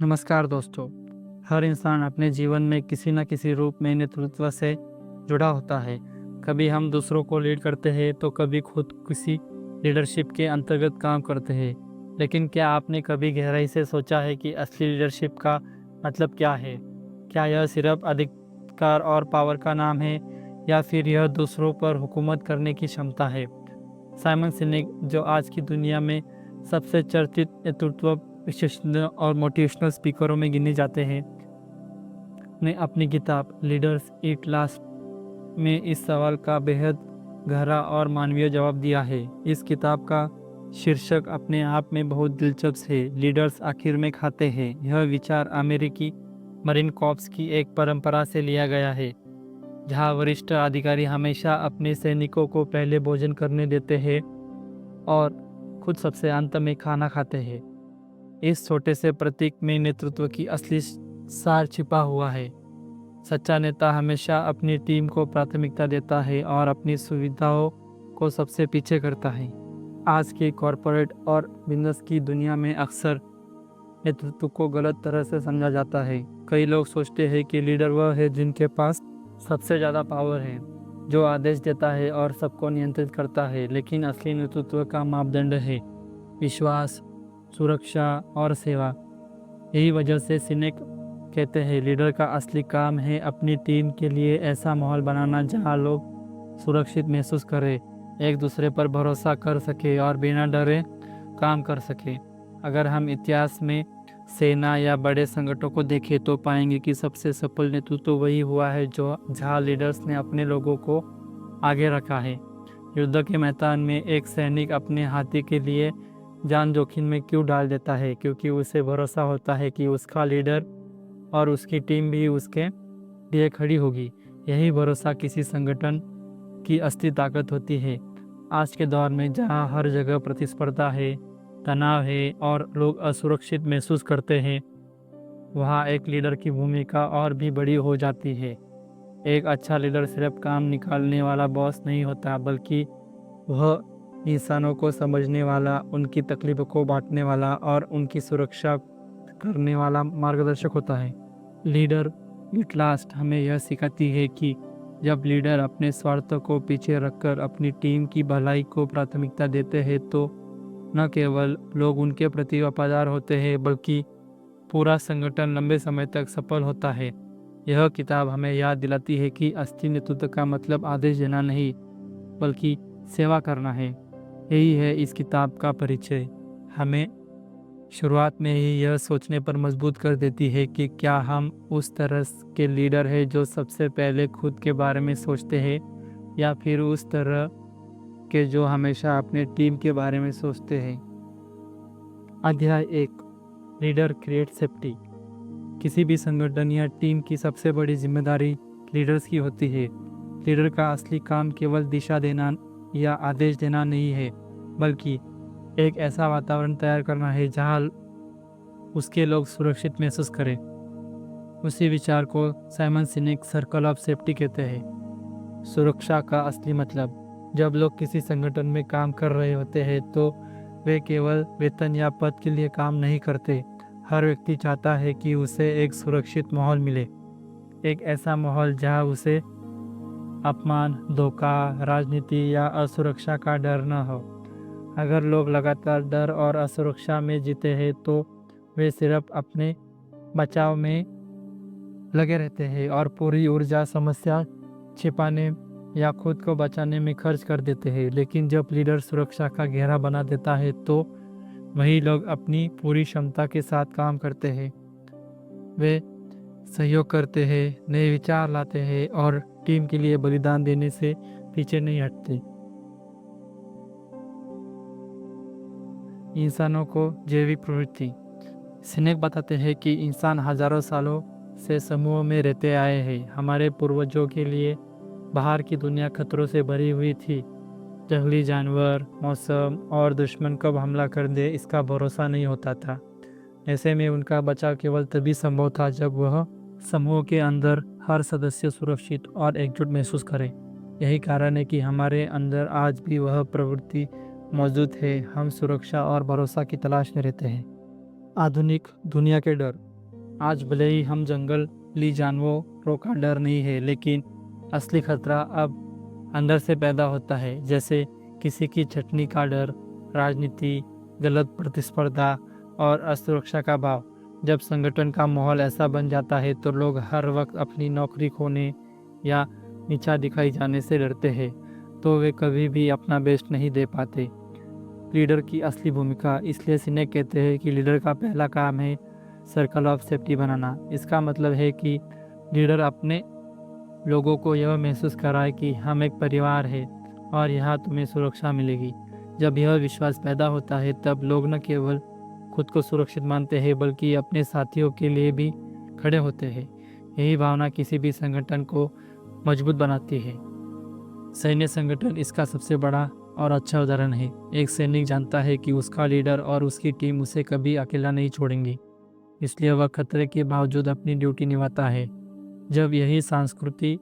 नमस्कार दोस्तों। हर इंसान अपने जीवन में किसी न किसी रूप में नेतृत्व से जुड़ा होता है। कभी हम दूसरों को लीड करते हैं तो कभी खुद किसी लीडरशिप के अंतर्गत काम करते हैं। लेकिन क्या आपने कभी गहराई से सोचा है कि असली लीडरशिप का मतलब क्या है? क्या यह सिर्फ अधिकार और पावर का नाम है या फिर यह दूसरों पर हुकूमत करने की क्षमता है? साइमन सिनेक, जो आज की दुनिया में सबसे चर्चित नेतृत्व विशेषज्ञ और मोटिवेशनल स्पीकरों में गिने जाते हैं, ने अपनी किताब लीडर्स ईट लास्ट में इस सवाल का बेहद गहरा और मानवीय जवाब दिया है। इस किताब का शीर्षक अपने आप में बहुत दिलचस्प है, लीडर्स आखिर में खाते हैं। यह विचार अमेरिकी मरीन कॉर्प्स की एक परंपरा से लिया गया है, जहां वरिष्ठ अधिकारी हमेशा अपने सैनिकों को पहले भोजन करने देते हैं और खुद सबसे अंत में खाना खाते हैं। इस छोटे से प्रतीक में नेतृत्व की असली सार छिपा हुआ है। सच्चा नेता हमेशा अपनी टीम को प्राथमिकता देता है और अपनी सुविधाओं को सबसे पीछे करता है। आज की कॉरपोरेट और बिजनेस की दुनिया में अक्सर नेतृत्व को गलत तरह से समझा जाता है। कई लोग सोचते हैं कि लीडर वह है जिनके पास सबसे ज़्यादा पावर है, जो आदेश देता है और सबको नियंत्रित करता है। लेकिन असली नेतृत्व का मापदंड है विश्वास, सुरक्षा और सेवा। यही वजह से सिनेक कहते हैं, लीडर का असली काम है अपनी टीम के लिए ऐसा माहौल बनाना जहां लोग सुरक्षित महसूस करें, एक दूसरे पर भरोसा कर सके और बिना डरे काम कर सके। अगर हम इतिहास में सेना या बड़े संगठनों को देखें तो पाएंगे कि सबसे सफल नेतृत्व वही हुआ है जो जहां लीडर्स ने अपने लोगों को आगे रखा है। युद्ध के मैदान में एक सैनिक अपने हाथी के लिए जान जोखिम में क्यों डाल देता है? क्योंकि उसे भरोसा होता है कि उसका लीडर और उसकी टीम भी उसके लिए खड़ी होगी। यही भरोसा किसी संगठन की असली ताकत होती है। आज के दौर में जहां हर जगह प्रतिस्पर्धा है, तनाव है और लोग असुरक्षित महसूस करते हैं, वहाँ एक लीडर की भूमिका और भी बड़ी हो जाती है। एक अच्छा लीडर सिर्फ काम निकालने वाला बॉस नहीं होता, बल्कि वह इंसानों को समझने वाला, उनकी तकलीफों को बांटने वाला और उनकी सुरक्षा करने वाला मार्गदर्शक होता है। लीडर इट लास्ट हमें यह सिखाती है कि जब लीडर अपने स्वार्थ को पीछे रखकर अपनी टीम की भलाई को प्राथमिकता देते हैं तो न केवल लोग उनके प्रति वफादार होते हैं, बल्कि पूरा संगठन लंबे समय तक सफल होता है। यह किताब हमें याद दिलाती है कि असली नेतृत्व का मतलब आदेश देना नहीं, बल्कि सेवा करना है। यही है इस किताब का परिचय। हमें शुरुआत में ही यह सोचने पर मजबूर कर देती है कि क्या हम उस तरह के लीडर हैं जो सबसे पहले खुद के बारे में सोचते हैं, या फिर उस तरह के जो हमेशा अपने टीम के बारे में सोचते हैं। अध्याय 1, लीडर क्रिएट सेफ्टी। किसी भी संगठन या टीम की सबसे बड़ी जिम्मेदारी लीडर्स की होती है। लीडर का असली काम केवल दिशा देना या आदेश देना नहीं है, बल्कि एक ऐसा वातावरण तैयार करना है जहां उसके लोग सुरक्षित महसूस करें। उसी विचार को साइमन सिनेक सर्कल ऑफ सेफ्टी कहते हैं। सुरक्षा का असली मतलब। जब लोग किसी संगठन में काम कर रहे होते हैं तो वे केवल वेतन या पद के लिए काम नहीं करते। हर व्यक्ति चाहता है कि उसे एक सुरक्षित माहौल मिले, एक ऐसा माहौल जहां उसे अपमान, धोखा, राजनीति या असुरक्षा का डर न हो। अगर लोग लगातार डर और असुरक्षा में जीते हैं तो वे सिर्फ अपने बचाव में लगे रहते हैं और पूरी ऊर्जा समस्या छिपाने या खुद को बचाने में खर्च कर देते हैं। लेकिन जब लीडर सुरक्षा का घेरा बना देता है तो वही लोग अपनी पूरी क्षमता के साथ काम करते हैं। वे सहयोग करते हैं, नए विचार लाते हैं और टीम के लिए बलिदान देने से पीछे नहीं हटते। इंसानों को जैविक प्रवृत्ति। सिनेक बताते हैं कि इंसान हजारों सालों से समूह में रहते आए हैं। हमारे पूर्वजों के लिए बाहर की दुनिया खतरों से भरी हुई थी। जंगली जानवर, मौसम और दुश्मन कब हमला कर दे इसका भरोसा नहीं होता था। ऐसे में उनका बचाव केवल तभी संभव था जब वह समूह के अंदर हर सदस्य सुरक्षित और एकजुट महसूस करे। यही कारण है कि हमारे अंदर आज भी वह प्रवृत्ति मौजूद है। हम सुरक्षा और भरोसा की तलाश में रहते हैं। आधुनिक दुनिया के डर। आज भले ही हम जंगली जानवरों का डर नहीं है, लेकिन असली खतरा अब अंदर से पैदा होता है, जैसे किसी की छटनी का डर, राजनीति, गलत प्रतिस्पर्धा और असुरक्षा का भाव। जब संगठन का माहौल ऐसा बन जाता है तो लोग हर वक्त अपनी नौकरी खोने या नीचा दिखाई जाने से डरते हैं, तो वे कभी भी अपना बेस्ट नहीं दे पाते। लीडर की असली भूमिका, इसलिए सिनेक कहते हैं कि लीडर का पहला काम है सर्कल ऑफ सेफ्टी बनाना। इसका मतलब है कि लीडर अपने लोगों को यह महसूस कराए कि हम एक परिवार है और यहाँ तुम्हें सुरक्षा मिलेगी। जब यह विश्वास पैदा होता है तब लोग न केवल खुद को सुरक्षित मानते हैं बल्कि अपने साथियों के लिए भी खड़े होते हैं। यही भावना किसी भी संगठन को मजबूत बनाती है। सैन्य संगठन इसका सबसे बड़ा और अच्छा उदाहरण है। एक सैनिक जानता है कि उसका लीडर और उसकी टीम उसे कभी अकेला नहीं छोड़ेंगी, इसलिए वह खतरे के बावजूद अपनी ड्यूटी निभाता है। जब यही संस्कृति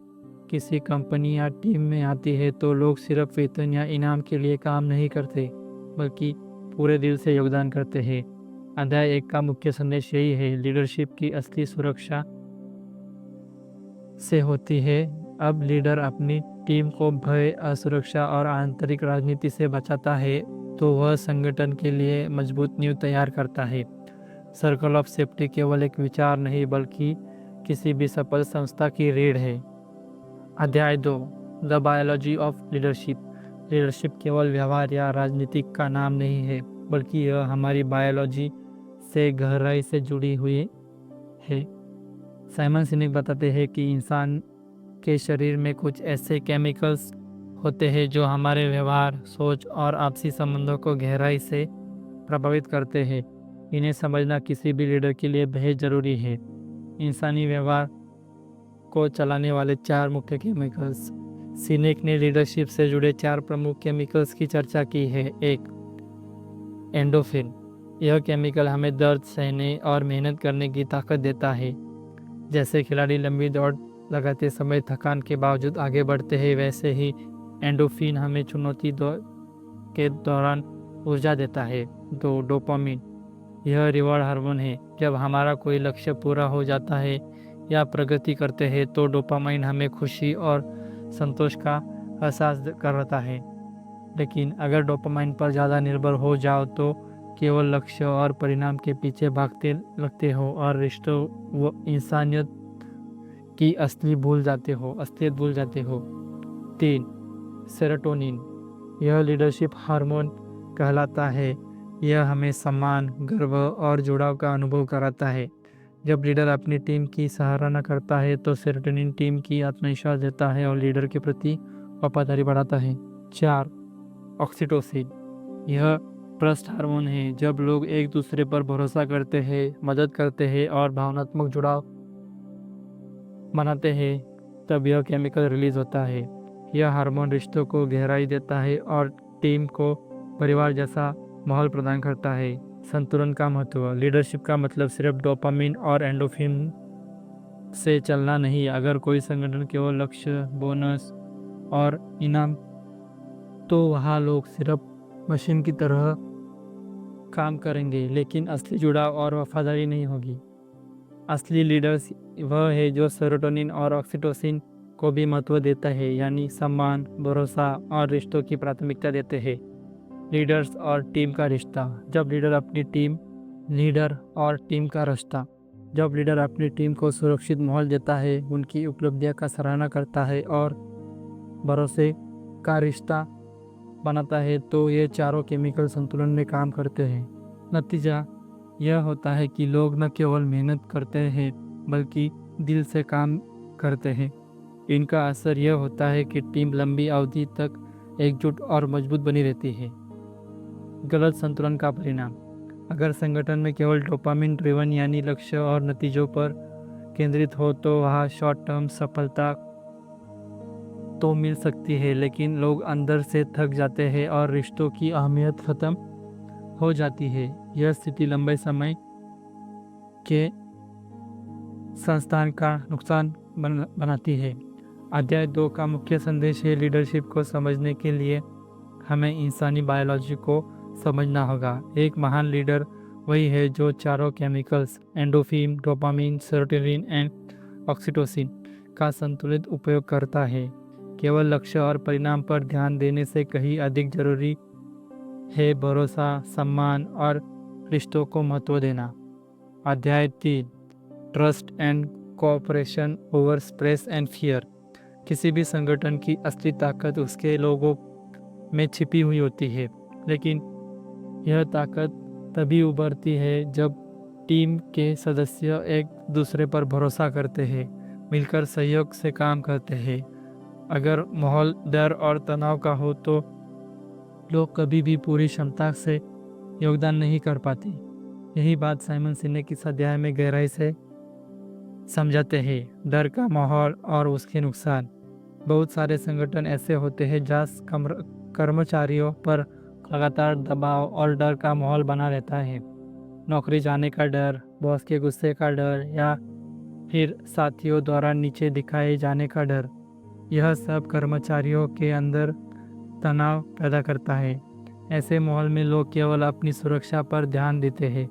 किसी कंपनी या टीम में आती है तो लोग सिर्फ वेतन या इनाम के लिए काम नहीं करते, बल्कि पूरे दिल से योगदान करते हैं। अध्याय 1 का मुख्य संदेश यही है, लीडरशिप की असली सुरक्षा से होती है। अब लीडर अपनी टीम को भय, असुरक्षा और आंतरिक राजनीति से बचाता है तो वह संगठन के लिए मजबूत नींव तैयार करता है। सर्कल ऑफ सेफ्टी केवल एक विचार नहीं बल्कि किसी भी सफल संस्था की रीढ़ है। अध्याय 2, the biology of leadership. Leadership केवल व्यवहार या राजनीतिक का नाम नहीं है, बल्कि यह हमारी बायोलॉजी से गहराई से जुड़ी हुई है। साइमन सिनेक बताते हैं कि इंसान के शरीर में कुछ ऐसे केमिकल्स होते हैं जो हमारे व्यवहार, सोच और आपसी संबंधों को गहराई से प्रभावित करते हैं। इन्हें समझना किसी भी लीडर के लिए बेहद ज़रूरी है। इंसानी व्यवहार को चलाने वाले 4 मुख्य केमिकल्स। सिनेक ने लीडरशिप से जुड़े 4 प्रमुख केमिकल्स की चर्चा की है। 1, एंडोफिन। यह केमिकल हमें दर्द सहने और मेहनत करने की ताकत देता है। जैसे खिलाड़ी लंबी दौड़ लगाते समय थकान के बावजूद आगे बढ़ते हैं, वैसे ही एंडोफिन हमें चुनौती के दौरान ऊर्जा देता है। 2, डोपामिन। यह रिवॉर्ड हार्मोन है। जब हमारा कोई लक्ष्य पूरा हो जाता है या प्रगति करते हैं तो डोपामाइन हमें खुशी और संतोष का एहसास कराता है। लेकिन अगर डोपामाइन पर ज़्यादा निर्भर हो जाओ तो केवल लक्ष्य और परिणाम के पीछे भागते लगते हो और रिश्तों व इंसानियत की असलियत भूल जाते हो। 3, सेरोटोनिन। यह लीडरशिप हार्मोन कहलाता है। यह हमें सम्मान, गर्व और जुड़ाव का अनुभव कराता है। जब लीडर अपनी टीम की सराहना करता है तो सेरोटोनिन टीम की आत्मविश्वास देता है और लीडर के प्रति वफादारी बढ़ाता है। 4, ऑक्सीटोसिन। यह ट्रस्ट हार्मोन है। जब लोग एक दूसरे पर भरोसा करते हैं, मदद करते हैं और भावनात्मक जुड़ाव बनाते हैं तब यह केमिकल रिलीज होता है। यह हार्मोन रिश्तों को गहराई देता है और टीम को परिवार जैसा माहौल प्रदान करता है। संतुलन का महत्व। लीडरशिप का मतलब सिर्फ डोपामिन और एंडोफिन से चलना नहीं। अगर कोई संगठन केवल लक्ष्य, बोनस और इनाम, तो वहाँ लोग सिर्फ मशीन की तरह काम करेंगे, लेकिन असली जुड़ाव और वफादारी नहीं होगी। असली लीडर्स वह है जो सेरोटोनिन और ऑक्सीटोसिन को भी महत्व देता है, यानी सम्मान, भरोसा और रिश्तों की प्राथमिकता देते हैं। लीडर्स और टीम का रिश्ता। जब लीडर अपनी टीम को सुरक्षित माहौल देता है, उनकी उपलब्धियों का सराहना करता है और भरोसे का रिश्ता बनाता है तो ये चारों केमिकल संतुलन में काम करते हैं। नतीजा यह होता है कि लोग न केवल मेहनत करते हैं बल्कि दिल से काम करते हैं। इनका असर यह होता है कि टीम लंबी अवधि तक एकजुट और मजबूत बनी रहती है। गलत संतुलन का परिणाम। अगर संगठन में केवल डोपामिन ड्रिवन यानी लक्ष्य और नतीजों पर केंद्रित हो तो वहाँ शॉर्ट टर्म सफलता तो मिल सकती है, लेकिन लोग अंदर से थक जाते हैं और रिश्तों की अहमियत खत्म हो जाती है। यह स्थिति लंबे समय के संस्थान का नुकसान बनाती है। अध्याय 2 का मुख्य संदेश है, लीडरशिप को समझने के लिए हमें इंसानी बायोलॉजी को समझना होगा। एक महान लीडर वही है जो चारों chemicals endorphin, dopamine, serotonin and oxytocin का संतुलित उपयोग करता है। केवल लक्ष्य और परिणाम पर ध्यान देने से कहीं अधिक जरूरी है भरोसा, सम्मान और रिश्तों को महत्व देना। अध्याय 3, trust and cooperation over stress and fear. किसी भी संगठन की असली ताकत उसके लोगों में छिपी हुई होती है, लेकिन यह ताकत तभी उभरती है जब टीम के सदस्य एक दूसरे पर भरोसा करते हैं, मिलकर सहयोग से काम करते हैं। अगर माहौल डर और तनाव का हो तो लोग कभी भी पूरी क्षमता से योगदान नहीं कर पाते। यही बात साइमन सिनेक इस अध्याय में गहराई से समझाते हैं। डर का माहौल और उसके नुकसान। बहुत सारे संगठन ऐसे होते हैं जहाँ कर्मचारियों पर लगातार दबाव और डर का माहौल बना रहता है। नौकरी जाने का डर, बॉस के गुस्से का डर या फिर साथियों द्वारा नीचे दिखाए जाने का डर। यह सब कर्मचारियों के अंदर तनाव पैदा करता है। ऐसे माहौल में लोग केवल अपनी सुरक्षा पर ध्यान देते हैं।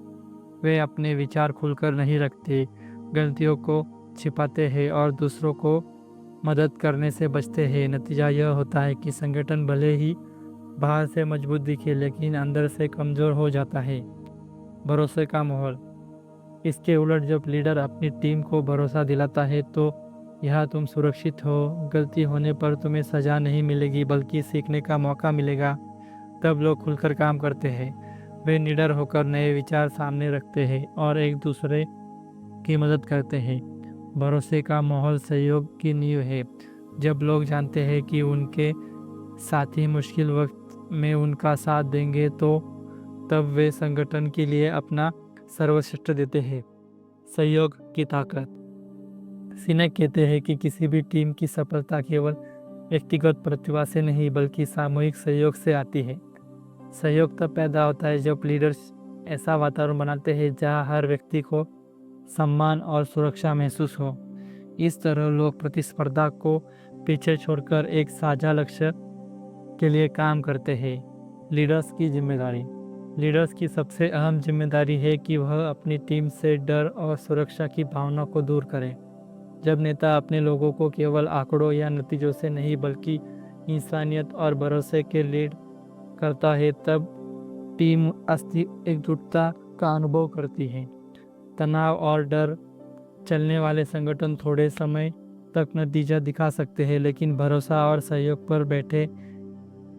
वे अपने विचार खुलकर नहीं रखते, गलतियों को छिपाते हैं और दूसरों को मदद करने से बचते हैं। नतीजा यह होता है कि संगठन भले ही बाहर से मजबूत दिखे लेकिन अंदर से कमज़ोर हो जाता है। भरोसे का माहौल। इसके उलट जब लीडर अपनी टीम को भरोसा दिलाता है तो यह तुम सुरक्षित हो, गलती होने पर तुम्हें सज़ा नहीं मिलेगी बल्कि सीखने का मौका मिलेगा, तब लोग खुलकर काम करते हैं। वे निडर होकर नए विचार सामने रखते हैं और एक दूसरे की मदद करते हैं। भरोसे का माहौल सहयोग की नींव है। जब लोग जानते हैं कि उनके साथी मुश्किल वक्त में उनका साथ देंगे तो तब वे संगठन के लिए अपना सर्वश्रेष्ठ देते हैं। सहयोग की ताकत। सिनेक कहते हैं कि किसी भी टीम की सफलता केवल व्यक्तिगत प्रतिभा से नहीं बल्कि सामूहिक सहयोग से आती है। सहयोग तब पैदा होता है जब लीडर्स ऐसा वातावरण बनाते हैं जहां हर व्यक्ति को सम्मान और सुरक्षा महसूस हो। इस तरह लोग प्रतिस्पर्धा को पीछे छोड़कर एक साझा लक्ष्य के लिए काम करते हैं। लीडर्स की जिम्मेदारी। लीडर्स की सबसे अहम जिम्मेदारी है कि वह अपनी टीम से डर और सुरक्षा की भावना को दूर करें। जब नेता अपने लोगों को केवल आंकड़ों या नतीजों से नहीं बल्कि इंसानियत और भरोसे के लीड करता है तब टीम असली एकजुटता का अनुभव करती है। तनाव और डर। चलने वाले संगठन थोड़े समय तक नतीजा दिखा सकते हैं लेकिन भरोसा और सहयोग पर बैठे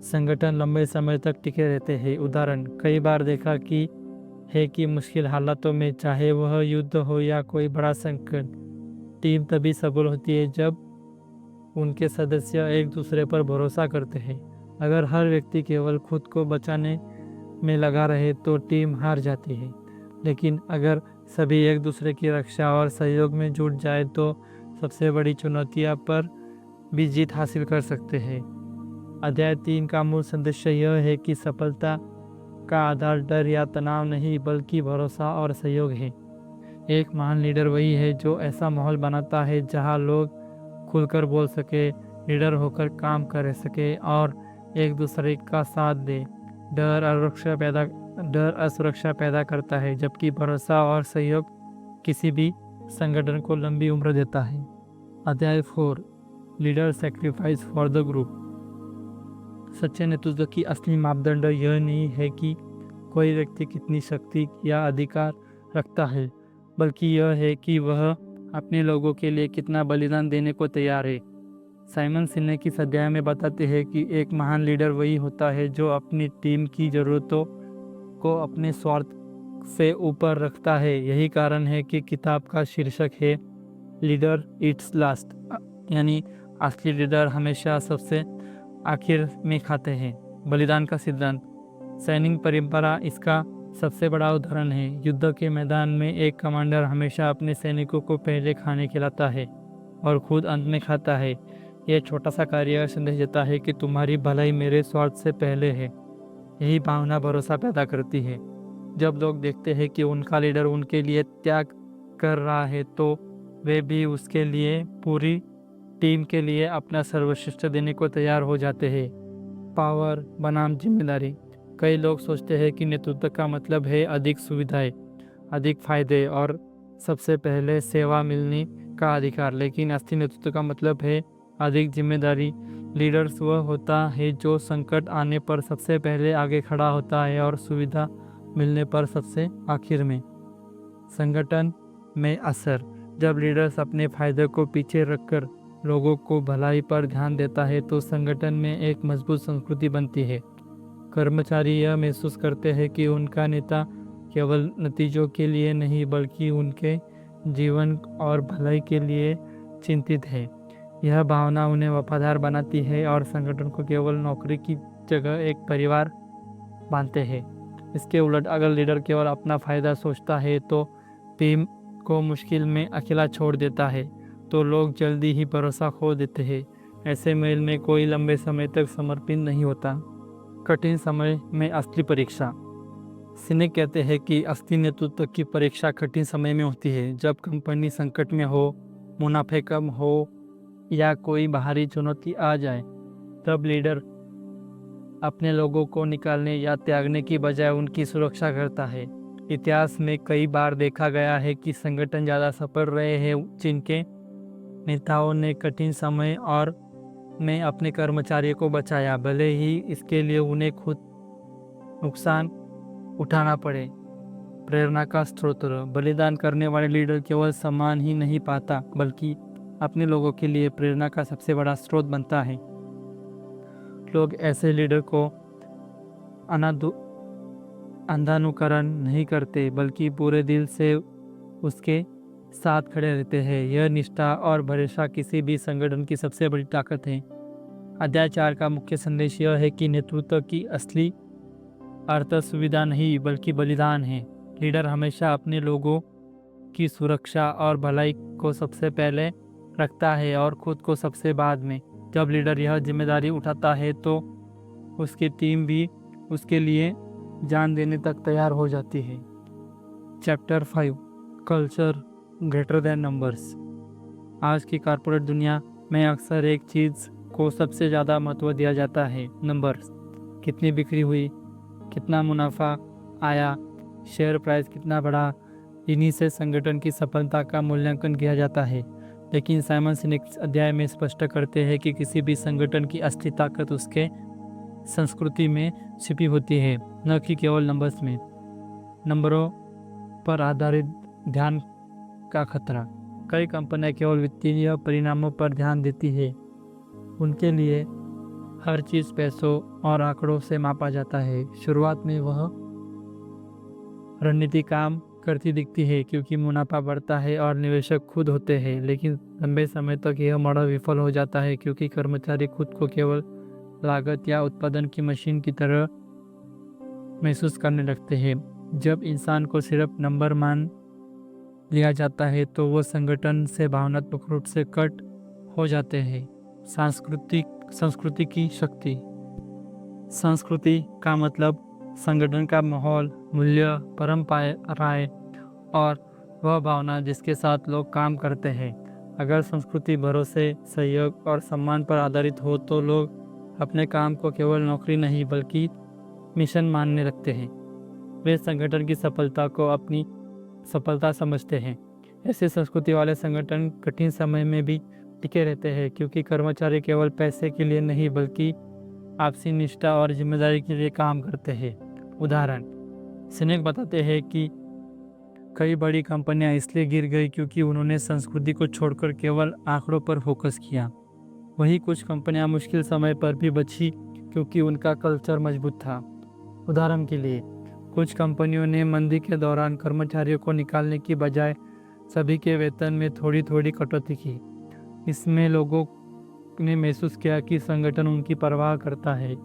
संगठन लंबे समय तक टिके रहते हैं। उदाहरण कई बार देखा कि मुश्किल हालातों में चाहे वह युद्ध हो या कोई बड़ा संकट, टीम तभी सफल होती है जब उनके सदस्य एक दूसरे पर भरोसा करते हैं। अगर हर व्यक्ति केवल खुद को बचाने में लगा रहे तो टीम हार जाती है, लेकिन अगर सभी एक दूसरे की रक्षा और सहयोग में जुट जाए तो सबसे बड़ी चुनौतियां पर भी जीत हासिल कर सकते हैं। अध्याय 3 का मूल संदेश यह है कि सफलता का आधार डर या तनाव नहीं बल्कि भरोसा और सहयोग है। एक महान लीडर वही है जो ऐसा माहौल बनाता है जहां लोग खुलकर बोल सके, लीडर होकर काम कर सके और एक दूसरे का साथ दे। डर असुरक्षा पैदा करता है जबकि भरोसा और सहयोग किसी भी संगठन को लंबी उम्र देता है। अध्याय 4, leader sacrifice for the group. सच्चे नेतृत्व की असली मापदंड यह नहीं है कि कोई व्यक्ति कितनी शक्ति या अधिकार रखता है, बल्कि यह है कि वह अपने लोगों के लिए कितना बलिदान देने को तैयार है। साइमन सिनेक इस अध्याय में बताते हैं कि एक महान लीडर वही होता है जो अपनी टीम की ज़रूरतों को अपने स्वार्थ से ऊपर रखता है। यही कारण है कि किताब का शीर्षक है लीडर इट्स लास्ट, यानी असली लीडर हमेशा सबसे आखिर में खाते हैं। बलिदान का सिद्धांत। सैनिक परंपरा इसका सबसे बड़ा उदाहरण है। युद्ध के मैदान में एक कमांडर हमेशा अपने सैनिकों को पहले खाने खिलाता है और खुद अंत में खाता है। यह छोटा सा कार्य संदेश देता है कि तुम्हारी भलाई मेरे स्वार्थ से पहले है। यही भावना भरोसा पैदा करती है। जब लोग देखते हैं कि उनका लीडर उनके लिए त्याग कर रहा है तो वे भी उसके लिए, पूरी टीम के लिए अपना सर्वश्रेष्ठ देने को तैयार हो जाते हैं। पावर बनाम जिम्मेदारी। कई लोग सोचते हैं कि नेतृत्व का मतलब है अधिक सुविधाएं, अधिक फायदे और सबसे पहले सेवा मिलने का अधिकार, लेकिन असली नेतृत्व का मतलब है अधिक जिम्मेदारी। लीडर्स वह होता है जो संकट आने पर सबसे पहले आगे खड़ा होता है और सुविधा मिलने पर सबसे आखिर में। संगठन में असर। जब लीडर्स अपने फायदे को पीछे रखकर लोगों को भलाई पर ध्यान देता है तो संगठन में एक मजबूत संस्कृति बनती है। कर्मचारी यह महसूस करते हैं कि उनका नेता केवल नतीजों के लिए नहीं बल्कि उनके जीवन और भलाई के लिए चिंतित है। यह भावना उन्हें वफादार बनाती है और संगठन को केवल नौकरी की जगह एक परिवार मानते हैं। इसके उलट अगर लीडर केवल अपना फायदा सोचता है तो टीम को मुश्किल में अकेला छोड़ देता है तो लोग जल्दी ही भरोसा खो देते हैं। ऐसे मेल में कोई लंबे समय तक समर्पित नहीं होता। कठिन समय में असली परीक्षा। सिनेक कहते हैं कि असली नेतृत्व की परीक्षा कठिन समय में होती है, जब कंपनी संकट में हो, मुनाफे कम हो या कोई बाहरी चुनौती आ जाए। तब लीडर अपने लोगों को निकालने या त्यागने की बजाय उनकी सुरक्षा करता है। इतिहास में कई बार देखा गया है कि संगठन ज़्यादा सफल रहे हैं जिनके नेताओं ने कठिन समय और में अपने कर्मचारियों को बचाया, भले ही इसके लिए उन्हें खुद नुकसान उठाना पड़े। प्रेरणा का स्रोत। बलिदान करने वाले लीडर केवल सम्मान ही नहीं पाता बल्कि अपने लोगों के लिए प्रेरणा का सबसे बड़ा स्रोत बनता है। लोग ऐसे लीडर को अंधानुकरण नहीं करते बल्कि पूरे दिल से उसके साथ खड़े रहते हैं। यह निष्ठा और भरोसा किसी भी संगठन की सबसे बड़ी ताकत है। अध्याय 4 का मुख्य संदेश यह है कि नेतृत्व की असली अर्थ सुविधा नहीं बल्कि बलिदान है। लीडर हमेशा अपने लोगों की सुरक्षा और भलाई को सबसे पहले रखता है और खुद को सबसे बाद में। जब लीडर यह जिम्मेदारी उठाता है तो उसकी टीम भी उसके लिए जान देने तक तैयार हो जाती है। Chapter 5 culture greater than numbers. आज की कॉर्पोरेट दुनिया में अक्सर एक चीज़ को सबसे ज़्यादा महत्व दिया जाता है, नंबर्स। कितनी बिक्री हुई, कितना मुनाफा आया, शेयर प्राइस कितना बढ़ा, इन्हीं से संगठन की सफलता का मूल्यांकन किया जाता है। लेकिन साइमन सिनेक इस अध्याय में स्पष्ट करते हैं कि किसी भी संगठन की असली ताकत उसके संस्कृति में छिपी होती है, न कि केवल नंबर्स में। नंबरों पर आधारित ध्यान का खतरा। कई कंपनियां केवल वित्तीय परिणामों पर ध्यान देती है। उनके लिए हर चीज़ पैसों और आंकड़ों से मापा जाता है। शुरुआत में वह रणनीति काम करती दिखती है क्योंकि मुनाफा बढ़ता है और निवेशक खुद होते हैं, लेकिन लंबे समय तक यह मॉडल विफल हो जाता है क्योंकि कर्मचारी खुद को केवल लागत या उत्पादन की मशीन की तरह महसूस करने लगते हैं। जब इंसान को सिर्फ नंबर मान लिया जाता है तो वो संगठन से भावनात्मक रूप से कट हो जाते हैं। संस्कृति की शक्ति। संस्कृति का मतलब संगठन का माहौल, मूल्य, परंपराएं और वह भावना जिसके साथ लोग काम करते हैं। अगर संस्कृति भरोसे, सहयोग और सम्मान पर आधारित हो तो लोग अपने काम को केवल नौकरी नहीं बल्कि मिशन मानने लगते हैं। वे संगठन की सफलता को अपनी सफलता समझते हैं। ऐसे संस्कृति वाले संगठन कठिन समय में भी टिके रहते हैं क्योंकि कर्मचारी केवल पैसे के लिए नहीं बल्कि आपसी निष्ठा और जिम्मेदारी के लिए काम करते हैं। उदाहरण, सिनेक बताते हैं कि कई बड़ी कंपनियां इसलिए गिर गई क्योंकि उन्होंने संस्कृति को छोड़कर केवल आंकड़ों पर फोकस किया। वहीं कुछ कंपनियां मुश्किल समय पर भी बची क्योंकि उनका कल्चर मजबूत था। उदाहरण के लिए, कुछ कंपनियों ने मंदी के दौरान कर्मचारियों को निकालने की बजाय सभी के वेतन में थोड़ी थोड़ी कटौती की। इसमें लोगों ने महसूस किया कि संगठन उनकी परवाह करता है।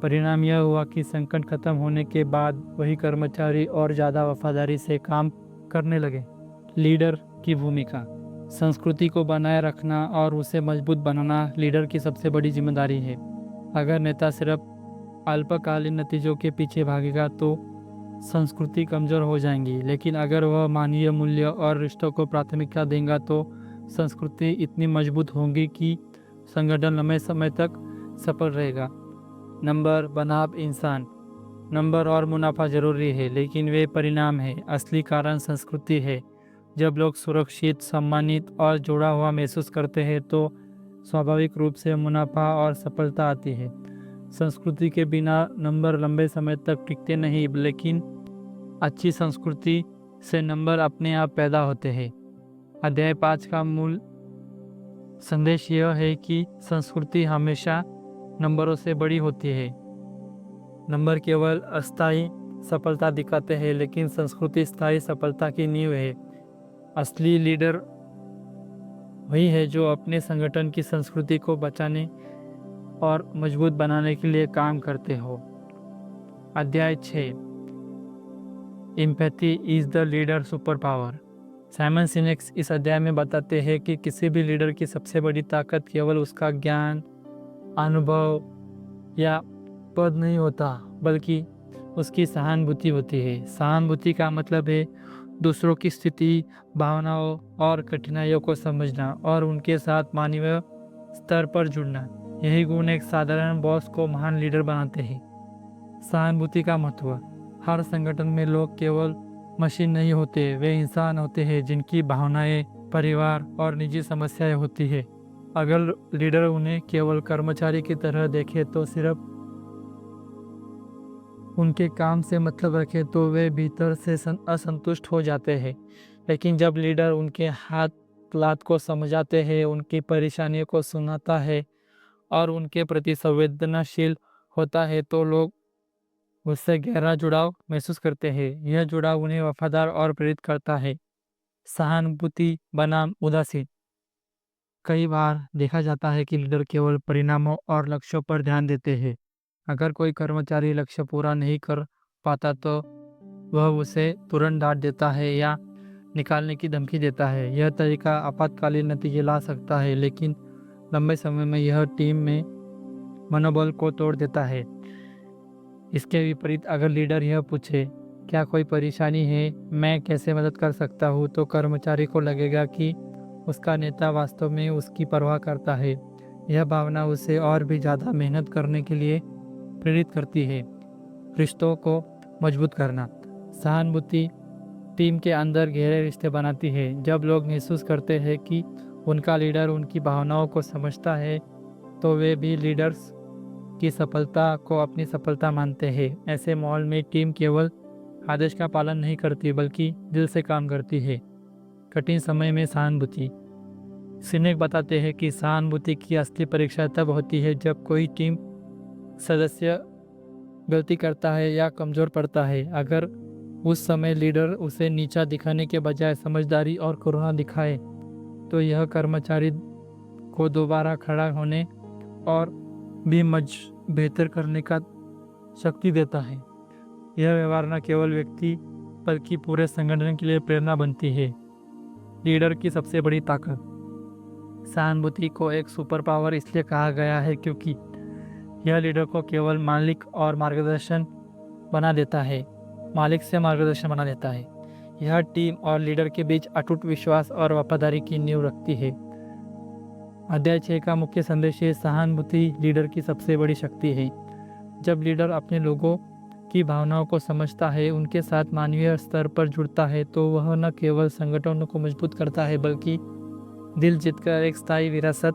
परिणाम यह हुआ कि संकट खत्म होने के बाद वही कर्मचारी और ज़्यादा वफादारी से काम करने लगे। लीडर की भूमिका। संस्कृति को बनाए रखना और उसे मजबूत बनाना लीडर की सबसे बड़ी जिम्मेदारी है। अगर नेता सिर्फ अल्पकालीन नतीजों के पीछे भागेगा तो संस्कृति कमज़ोर हो जाएंगी, लेकिन अगर वह मानवीय मूल्य और रिश्तों को प्राथमिकता देगा तो संस्कृति इतनी मजबूत होगी कि संगठन लंबे समय तक सफल रहेगा। नंबर बनाम इंसान। नंबर और मुनाफा जरूरी है, लेकिन वे परिणाम है। असली कारण संस्कृति है। जब लोग सुरक्षित, सम्मानित और जुड़ा हुआ महसूस करते हैं तो स्वाभाविक रूप से मुनाफा और सफलता आती है। संस्कृति के बिना नंबर लंबे समय तक टिकते नहीं, लेकिन अच्छी संस्कृति से नंबर अपने आप पैदा होते हैं। अध्याय 5 का मूल संदेश यह है कि संस्कृति हमेशा नंबरों से बड़ी होती है। नंबर केवल अस्थायी सफलता दिखाते हैं, लेकिन संस्कृति स्थायी सफलता की नींव है। असली लीडर वही है जो अपने संगठन की संस्कृति को बचाने और मजबूत बनाने के लिए काम करते हो। अध्याय 6, empathy is the leader super power. Simon Sinek इस अध्याय में बताते हैं कि किसी भी लीडर की सबसे बड़ी ताकत केवल उसका ज्ञान, अनुभव या पद नहीं होता, बल्कि उसकी सहानुभूति होती है। सहानुभूति का मतलब है दूसरों की स्थिति, भावनाओं और कठिनाइयों को समझना और उनके साथ मानवीय स्तर पर जुड़ना। यही गुण एक साधारण बॉस को महान लीडर बनाते हैं। सहानुभूति का महत्व। हर संगठन में लोग केवल मशीन नहीं होते, वे इंसान होते हैं जिनकी भावनाएं, परिवार और निजी समस्याएं होती है। अगर लीडर उन्हें केवल कर्मचारी की तरह देखे तो सिर्फ उनके काम से मतलब रखे तो वे भीतर से असंतुष्ट हो जाते हैं। लेकिन जब लीडर उनके हालात को समझाते हैं, उनकी परेशानियों को सुनाता है और उनके प्रति संवेदनशील होता है तो लोग उससे गहरा जुड़ाव महसूस करते हैं। यह जुड़ाव उन्हें वफादार और प्रेरित करता है। सहानुभूति बनाम उदासीन। कई बार देखा जाता है कि लीडर केवल परिणामों और लक्ष्यों पर ध्यान देते हैं। अगर कोई कर्मचारी लक्ष्य पूरा नहीं कर पाता तो वह उसे तुरंत डांट देता है या निकालने की धमकी देता है। यह तरीका आपातकालीन नतीजे ला सकता है, लेकिन लंबे समय में यह टीम में मनोबल को तोड़ देता है। इसके विपरीत अगर लीडर यह पूछे, क्या कोई परेशानी है, मैं कैसे मदद कर सकता हूँ, तो कर्मचारी को लगेगा कि उसका नेता वास्तव में उसकी परवाह करता है। यह भावना उसे और भी ज़्यादा मेहनत करने के लिए प्रेरित करती है। रिश्तों को मजबूत करना। सहानुभूति टीम के अंदर गहरे रिश्ते बनाती है। जब लोग महसूस करते हैं कि उनका लीडर उनकी भावनाओं को समझता है तो वे भी लीडर्स की सफलता को अपनी सफलता मानते हैं। ऐसे माहौल में टीम केवल आदेश का पालन नहीं करती, बल्कि दिल से काम करती है। कठिन समय में सहानुभूति। सिनेक बताते हैं कि सहानुभूति की असली परीक्षा तब होती है जब कोई टीम सदस्य गलती करता है या कमज़ोर पड़ता है। अगर उस समय लीडर उसे नीचा दिखाने के बजाय समझदारी और करुणा दिखाए तो यह कर्मचारी को दोबारा खड़ा होने और भी बेहतर करने का शक्ति देता है। यह व्यवहार न केवल व्यक्ति बल्कि पूरे संगठन के लिए प्रेरणा बनती है। लीडर की सबसे बड़ी ताकत। सहानुभूति को एक सुपर पावर इसलिए कहा गया है क्योंकि यह लीडर को केवल मालिक से मार्गदर्शन बना देता है। यह टीम और लीडर के बीच अटूट विश्वास और वफादारी की नींव रखती है। अध्याय 6 का मुख्य संदेश है, सहानुभूति लीडर की सबसे बड़ी शक्ति है। जब लीडर अपने लोगों की भावनाओं को समझता है, उनके साथ मानवीय स्तर पर जुड़ता है, तो वह न केवल संगठनों को मजबूत करता है बल्कि दिल जीतकर एक स्थायी विरासत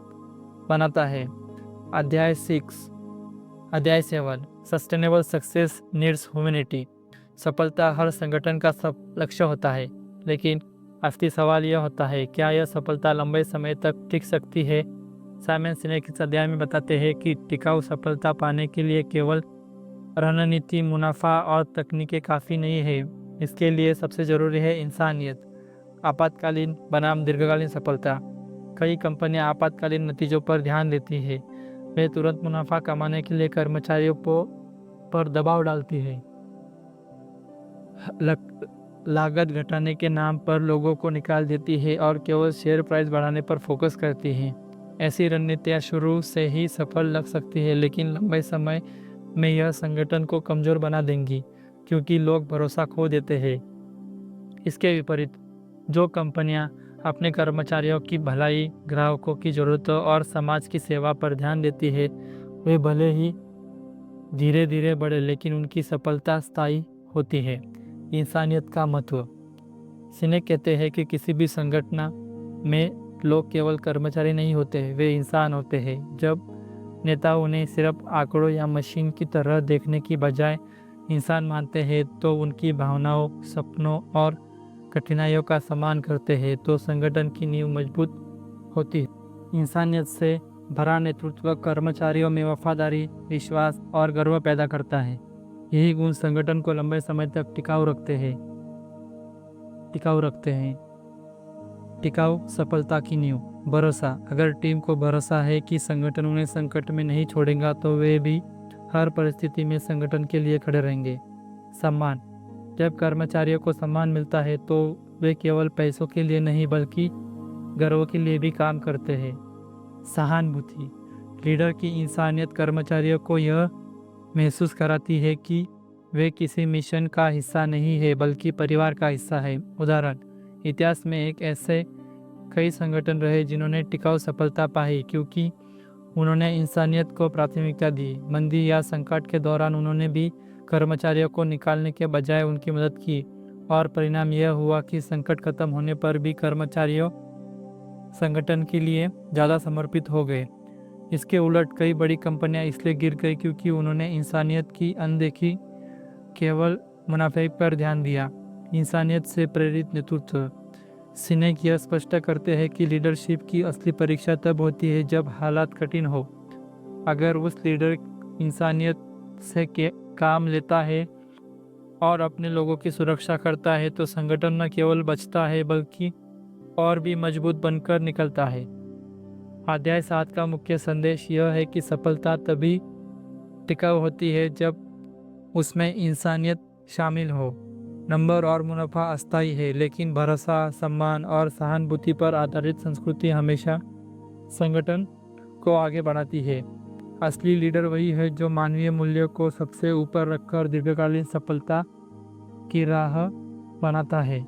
बनाता है। अध्याय 7, सस्टेनेबल सक्सेस नीड्स ह्यूमैनिटी। सफलता हर संगठन का सब लक्ष्य होता है, लेकिन असली सवाल यह होता है, क्या यह सफलता लंबे समय तक टिक सकती है। साइमन सिनेक इस अध्याय में बताते हैं कि टिकाऊ सफलता पाने के लिए केवल रणनीति, मुनाफा और तकनीकें काफ़ी नहीं है। इसके लिए सबसे ज़रूरी है इंसानियत। आपातकालीन बनाम दीर्घकालीन सफलता। कई कंपनियां आपातकालीन नतीजों पर ध्यान देती है। वे तुरंत मुनाफा कमाने के लिए कर्मचारियों पर दबाव डालती है, लागत घटाने के नाम पर लोगों को निकाल देती है और केवल शेयर प्राइस बढ़ाने पर फोकस करती है। ऐसी रणनीतियाँ शुरू से ही सफल लग सकती है, लेकिन लंबे समय में यह संगठन को कमज़ोर बना देंगी क्योंकि लोग भरोसा खो देते हैं। इसके विपरीत जो कंपनियां अपने कर्मचारियों की भलाई, ग्राहकों की ज़रूरतों और समाज की सेवा पर ध्यान देती है, वे भले ही धीरे धीरे बढ़े, लेकिन उनकी सफलता स्थायी होती है। इंसानियत का महत्व। सिनेक कहते हैं कि किसी भी संगठन में लोग केवल कर्मचारी नहीं होते हैं, वे इंसान होते हैं। जब नेता उन्हें सिर्फ आंकड़ों या मशीन की तरह देखने की बजाय इंसान मानते हैं, तो उनकी भावनाओं, सपनों और कठिनाइयों का सम्मान करते हैं, तो संगठन की नींव मजबूत होती है। इंसानियत से भरा नेतृत्व कर्मचारियों में वफादारी, विश्वास और गर्व पैदा करता है। यही गुण संगठन को लंबे समय तक टिकाऊ रखते हैं। टिकाऊ सफलता की नींव। भरोसा। अगर टीम को भरोसा है कि संगठन उन्हें संकट में नहीं छोड़ेगा, तो वे भी हर परिस्थिति में संगठन के लिए खड़े रहेंगे। सम्मान। जब कर्मचारियों को सम्मान मिलता है, तो वे केवल पैसों के लिए नहीं बल्कि गर्व के लिए भी काम करते हैं। सहानुभूति। लीडर की इंसानियत कर्मचारियों को यह महसूस कराती है कि वे किसी मिशन का हिस्सा नहीं है बल्कि परिवार का हिस्सा है। उदाहरण। इतिहास में एक ऐसे कई संगठन रहे जिन्होंने टिकाऊ सफलता पाई क्योंकि उन्होंने इंसानियत को प्राथमिकता दी। मंदी या संकट के दौरान उन्होंने भी कर्मचारियों को निकालने के बजाय उनकी मदद की, और परिणाम यह हुआ कि संकट खत्म होने पर भी कर्मचारियों संगठन के लिए ज़्यादा समर्पित हो गए। इसके उलट कई बड़ी कंपनियां इसलिए गिर गई क्योंकि उन्होंने इंसानियत की अनदेखी, केवल मुनाफे पर ध्यान दिया। इंसानियत से प्रेरित नेतृत्व। सिनेक यह स्पष्ट करते हैं कि लीडरशिप की असली परीक्षा तब होती है जब हालात कठिन हो। अगर उस लीडर इंसानियत से काम लेता है और अपने लोगों की सुरक्षा करता है, तो संगठन न केवल बचता है बल्कि और भी मजबूत बनकर निकलता है। अध्याय 7 का मुख्य संदेश यह है कि सफलता तभी टिकाऊ होती है जब उसमें इंसानियत शामिल हो। नंबर और मुनाफा अस्थायी है, लेकिन भरोसा, सम्मान और सहानुभूति पर आधारित संस्कृति हमेशा संगठन को आगे बढ़ाती है। असली लीडर वही है जो मानवीय मूल्यों को सबसे ऊपर रखकर दीर्घकालीन सफलता की राह बनाता है।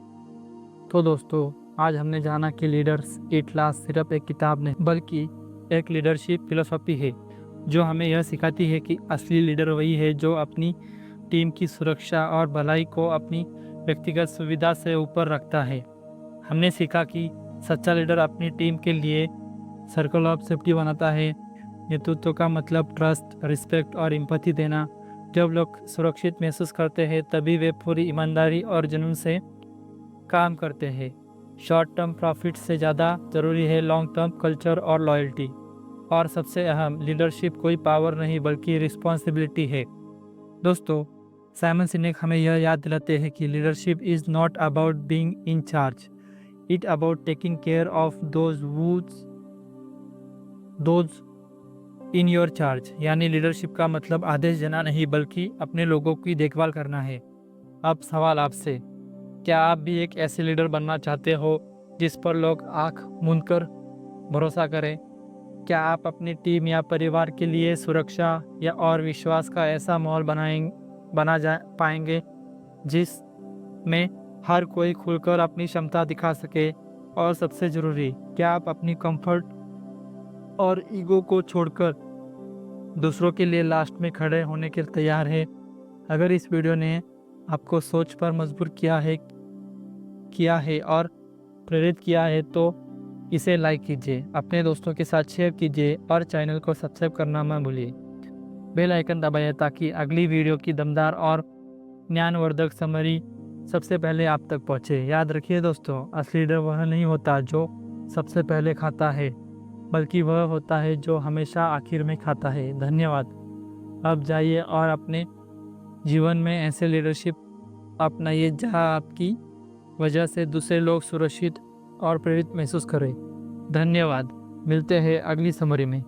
तो दोस्तों, आज हमने जाना कि लीडर्स इट लास्ट सिर्फ एक किताब नहीं बल्कि एक लीडरशिप फिलोसॉफी है जो हमें यह सिखाती है कि असली लीडर वही है जो अपनी टीम की सुरक्षा और भलाई को अपनी व्यक्तिगत सुविधा से ऊपर रखता है। हमने सीखा कि सच्चा लीडर अपनी टीम के लिए सर्कल ऑफ सेफ्टी बनाता है। नेतृत्व का मतलब ट्रस्ट, रिस्पेक्ट और एम्पैथी देना। जब लोग सुरक्षित महसूस करते हैं, तभी वे पूरी ईमानदारी और जुनून से काम करते हैं। शॉर्ट टर्म प्रॉफिट से ज़्यादा ज़रूरी है लॉन्ग टर्म कल्चर और लॉयल्टी। और सबसे अहम, लीडरशिप कोई पावर नहीं बल्कि रिस्पॉन्सिबिलिटी है। दोस्तों, साइमन सिनेक हमें यह याद दिलाते हैं कि leadership is not about being in charge, it about taking care of those in your charge. यानी लीडरशिप का मतलब आदेश देना नहीं बल्कि अपने लोगों की देखभाल करना है। अब सवाल आपसे, क्या आप भी एक ऐसे लीडर बनना चाहते हो जिस पर लोग आंख मूंद कर भरोसा करें? क्या आप अपनी टीम या परिवार के लिए सुरक्षा या और विश्वास का ऐसा माहौल पाएंगे जिसमें हर कोई खुलकर अपनी क्षमता दिखा सके? और सबसे ज़रूरी, क्या आप अपनी कंफर्ट और ईगो को छोड़कर दूसरों के लिए लास्ट में खड़े होने के लिए तैयार है? अगर इस वीडियो ने आपको सोच पर मजबूर किया है और प्रेरित किया है, तो इसे लाइक कीजिए, अपने दोस्तों के साथ शेयर कीजिए और चैनल को सब्सक्राइब करना मत भूलिए। बेल आइकन दबाइए ताकि अगली वीडियो की दमदार और ज्ञानवर्धक समरी सबसे पहले आप तक पहुंचे। याद रखिए दोस्तों, असली लीडर वह नहीं होता जो सबसे पहले खाता है, बल्कि वह होता है जो हमेशा आखिर में खाता है। धन्यवाद। अब जाइए और अपने जीवन में ऐसे लीडरशिप अपनाइए जहां आपकी वजह से दूसरे लोग सुरक्षित और प्रेरित महसूस करें। धन्यवाद। मिलते हैं अगली समरी में।